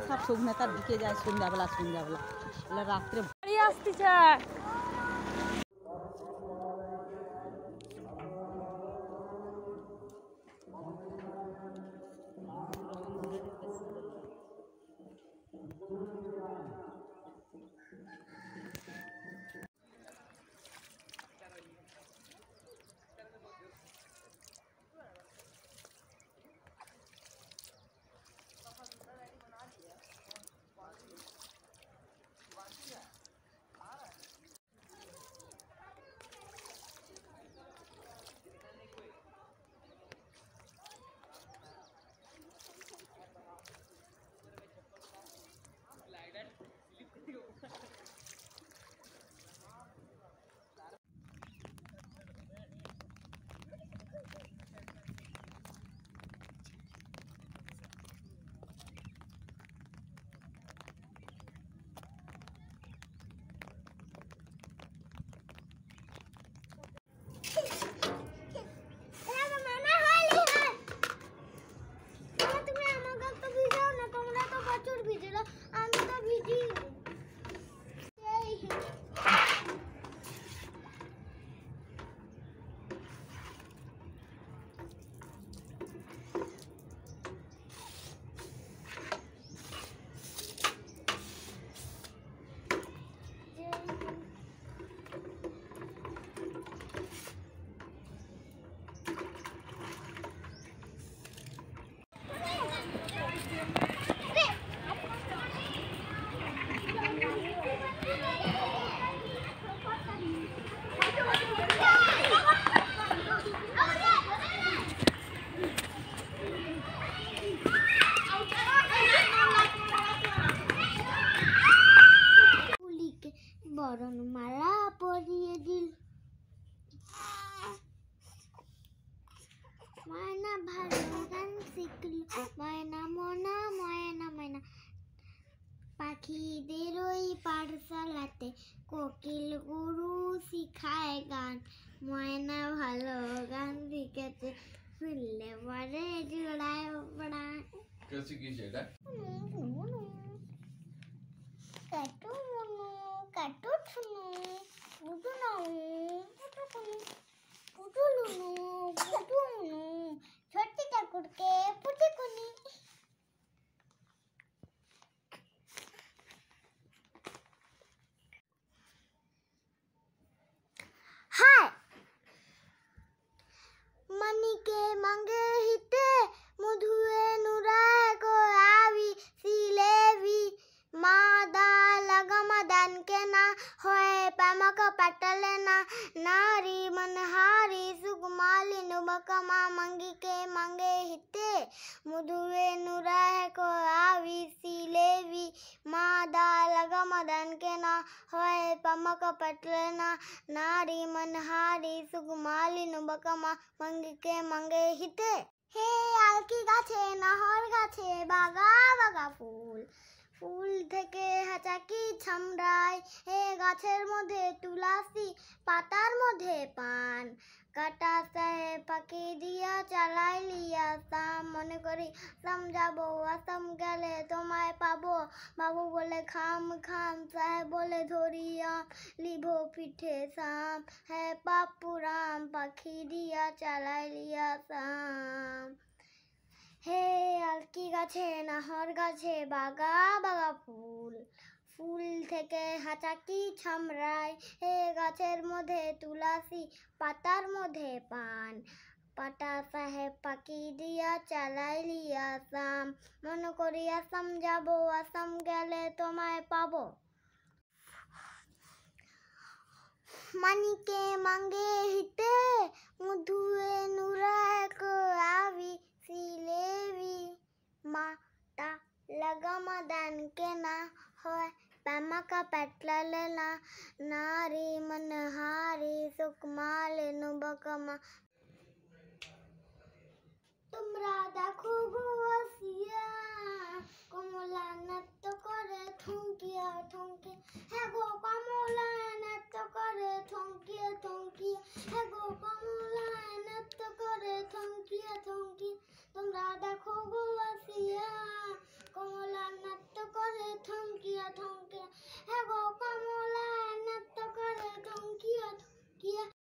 সব শুকনাতার দিকে যায় সন্ধ্যাবেলা রাত্রে বাড়ি আসতেছে। বরণমালা পরিয়ে দিল, ময়না ভালো গান শিখল, ময়না মোনা ময়না ময়না। পাখিদের ওই পাঠশালাতে কোকিল গুরু শিখায় গান, ময়না ভালো গান শিখেছে, শুনলে পরে জোড়ায় প্রাণ। कैसे की जेड़ा কাটু মনু কাটু ছুনু পুটু নাউ পুটু কুনু পুটু লুনু পুটু মুনু ছোটি ঠাকুরকে পুটি কুনি। हाय मनी के मंगे हिते मधुए नुराए को आवी सिलेवी मादा लगमदन के ना होए पमक पटले ना नारी मनहारी सुकुमाली नुबकमा मंगी के मंगे हिते मधुए नुराए को आवी सिलेवी मादा लगमदन के ना होए पमक पटले ना नारी मनहारी सुकुमाली नुबकमा मंगी के मंगे हिते। हे आलकी गाছে নাহর গাছে বাগা বাগা ফুল, ফুল থেকে হাঁচাকি ছামড়ায়, হে গাছের মধ্যে তুলসী পাতার মধ্যে পান, কাটা সাহেব পাখি দিয়া চালাই লিয়া সাম, মনে করি আসাম যাবো, আসাম গেলে তোমায় পাবো, বাবু বলে খাম খাম, সাহেব বলে ধরিয়া লিভো পিঠে সাম, হে পাপুরাম পাখি দিয়া চালাই লিয়া সাম। হে আলকি গাছে নাহর গাছে বাগা বাগা ফুল, ফুল থেকে হাঁচাকি ছামড়ায়, হে গাছের মধ্যে তুলসী পাতার মধ্যে পান, পাটা সাহেব পাখি দিয়া চালাই লিয়া আসাম, মনে করি আসাম যাবো, আসাম গেলে তোমায় পাবো। মানিকে মাঙ্গে হিতে মধুয়ে নুরায় को आवी सिलेवी माता लगमदन के ना होय पमक पटले ना नारी मनहारी सुकुमाली नुबकमा তোমরা দেখো গো আসিয়া কমলা নৃত্য করে ঠুমকিয়া ঠুমকি হ্যাঁ গো কমলা নৃত্য করে ঠুমকিয়া ঠুমকি হ্যাঁ গো কমলা নৃত্য করে ঠুমকিয়া ঠুমকি তোমরা দেখো গো